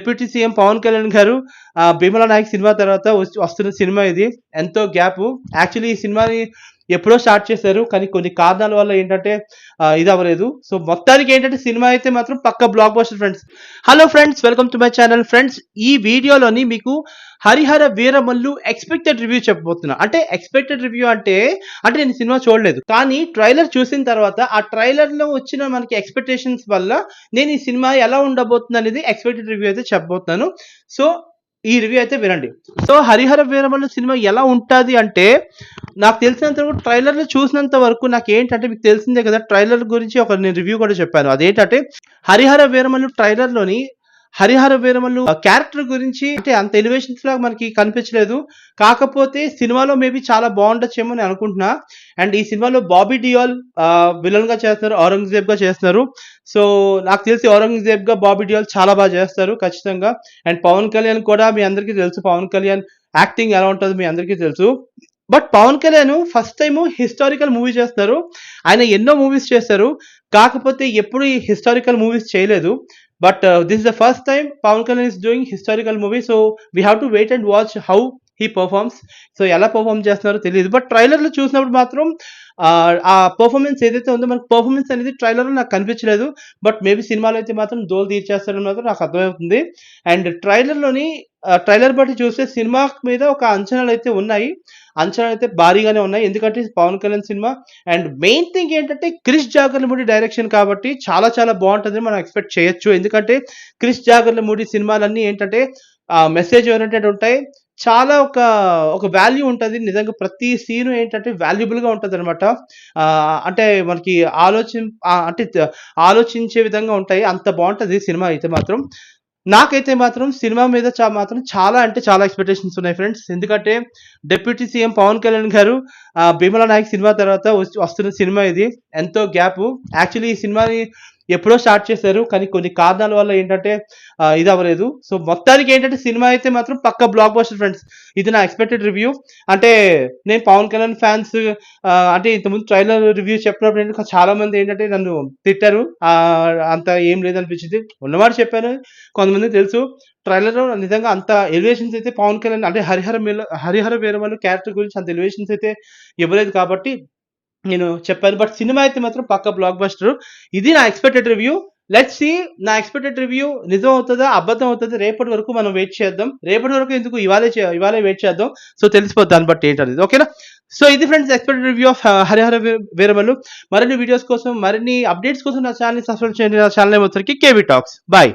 Deputy CM Pawan Kalyan గారు Bheemla Naik cinema తర్వాత వస్తున్న సినిమా ఇది. ఎంతో గ్యాప్. యాక్చువల్లీ ఈ సినిమాని ఎప్పుడో స్టార్ట్ చేశారు. కానీ కొన్ని కారణాల వల్ల ఏంటంటే ఇది అవ్వలేదు. సో మొత్తానికి ఏంటంటే సినిమా అయితే మాత్రం పక్కా blockbuster friends. Hello friends, welcome to my channel. Friends, ఈ వీడియోలోని మీకు హరిహర వీరమల్లు ఎక్స్పెక్టెడ్ రివ్యూ చెప్పబోతున్నా. అంటే ఎక్స్పెక్టెడ్ రివ్యూ అంటే నేను సినిమా చూడలేదు, కానీ ట్రైలర్ చూసిన తర్వాత ఆ ట్రైలర్ లో వచ్చిన మనకి ఎక్స్పెక్టేషన్స్ వల్ల నేను ఈ సినిమా ఎలా ఉండబోతుంది అనేది ఎక్స్పెక్టెడ్ రివ్యూ అయితే చెప్పబోతున్నాను. సో ఈ రివ్యూ అయితే వినండి. సో హరిహర వీరమల్లు సినిమా ఎలా ఉంటుంది అంటే, నాకు తెలిసినంత వరకు ట్రైలర్లో చూసినంత వరకు నాకు ఏంటంటే, మీకు తెలిసిందే కదా, ట్రైలర్ గురించి నేను రివ్యూ కూడా చెప్పాను. అదేంటంటే హరిహర వీరమల్లు ట్రైలర్లోని హరిహర వీరమల్లు క్యారెక్టర్ గురించి అంటే అంత ఎలివేషన్స్ లాగా మనకి కనిపించలేదు. కాకపోతే సినిమాలో మేబీ చాలా బాగుండొచ్చేమో అని అనుకుంటున్నా. అండ్ ఈ సినిమాలో బాబీ డియోల్ విలన్ గా చేస్తున్నారు, ఔరంగజేబ్ గా చేస్తున్నారు. సో నాకు తెలిసి ఔరంగజేబ్ గా బాబీ డియోల్ చాలా బాగా చేస్తారు ఖచ్చితంగా. అండ్ పవన్ కళ్యాణ్ కూడా మీ అందరికీ తెలుసు, పవన్ కళ్యాణ్ యాక్టింగ్ ఎలా ఉంటుందో మీ అందరికీ తెలుసు. But Pawan Kalyan first time historical movie చేస్తారు. ఆయన ఎన్నో మూవీస్ చేస్తారు, కాకపోతే ఎప్పుడు ఈ హిస్టారికల్ మూవీస్ చేయలేదు. But this is the first time Pawan Kalyan is doing historical movie, so we have to wait and watch how he performs. So ఎలా perform చేస్తున్నారో తెలియదు, బట్ ట్రైలర్లో చూసినప్పుడు మాత్రం ఆ పర్ఫార్మెన్స్ ఏదైతే ఉందో మనకు పర్ఫార్మెన్స్ అనేది ట్రైలర్లో నాకు కనిపించలేదు. బట్ మేబీ సినిమాలో అయితే మాత్రం దోలు తీర్చేస్తారని మాత్రం నాకు అర్థమవుతుంది. అండ్ ట్రైలర్ బట్టి చూస్తే సినిమా మీద ఒక అంచనాలు అయితే ఉన్నాయి, అంచనాలు అయితే భారీగానే ఉన్నాయి. ఎందుకంటే పవన్ కళ్యాణ్ సినిమా. అండ్ మెయిన్ థింగ్ ఏంటంటే క్రిష్ జాగర్లమూడి డైరెక్షన్ కాబట్టి చాలా చాలా బాగుంటుంది మనం ఎక్స్పెక్ట్ చేయొచ్చు. ఎందుకంటే క్రిష్ జాగర్లమూడి సినిమాలన్నీ ఏంటంటే మెసేజ్ ఓరియంటెడ్ ఉంటాయి, చాలా ఒక వాల్యూ ఉంటుంది. నిజంగా ప్రతి సీను ఏంటంటే వాల్యుబుల్గా ఉంటుంది అనమాట. అంటే మనకి ఆలోచించే విధంగా ఉంటాయి. అంత బాగుంటుంది సినిమా అయితే మాత్రం. నాకైతే మాత్రం సినిమా మీద మాత్రం చాలా అంటే చాలా ఎక్స్పెక్టేషన్స్ ఉన్నాయి ఫ్రెండ్స్. ఎందుకంటే డిప్యూటీ సీఎం పవన్ కళ్యాణ్ గారు భీమలా నాయక్ సినిమా తర్వాత వస్తున్న సినిమా ఇది. ఎంతో గ్యాప్. యాక్చువల్లీ ఈ సినిమాని ఎప్పుడో స్టార్ట్ చేశారు, కానీ కొన్ని కారణాల వల్ల ఏంటంటే ఇది అవ్వలేదు. సో మొత్తానికి ఏంటంటే సినిమా అయితే మాత్రం పక్కా బ్లాక్ బస్టర్ ఫ్రెండ్స్. ఇది నా ఎక్స్పెక్టెడ్ రివ్యూ. అంటే నేను పవన్ కళ్యాణ్ ఫ్యాన్స్ అంటే ఇంతకుముందు ట్రైలర్ రివ్యూ చెప్పినప్పుడు ఏంటంటే చాలా మంది ఏంటంటే నన్ను తిట్టారు. అంత ఏం లేదనిపించింది, ఉన్నమాట చెప్పాను. కొంతమంది తెలుసు ట్రైలర్ నిజంగా అంత ఎలివేషన్స్ అయితే పవన్ కళ్యాణ్ అంటే హరిహర వీరమల్లు క్యారెక్టర్ గురించి అంత ఎలివేషన్స్ అయితే ఇవ్వలేదు కాబట్టి నేను చెప్పాను. బట్ సినిమా అయితే మాత్రం పక్క బ్లాక్ బస్టర్. ఇది నా ఎక్స్పెక్టెడ్ రివ్యూ. లెట్స్ సీ నా ఎక్స్పెక్టెడ్ రివ్యూ నిజం అవుతుందా అబద్ధం అవుతుందా రేపటి వరకు మనం వెయిట్ చేద్దాం. రేపటి వరకు ఎందుకు, ఇవాళే వెయిట్ చేద్దాం. సో తెలిసిపోద్ది దాన్ని బట్టి ఏంటనేది. ఓకేనా? సో ఇది friends expected review of Harihara Veeramallu. మరిన్ని వీడియోస్ కోసం, మరిన్ని అప్డేట్స్ కోసం నా ఛానల్ని సబ్స్క్రైబ్ చేయండి. నా ఛానల్ వచ్చరికి కేవీ టాక్స్. బాయ్.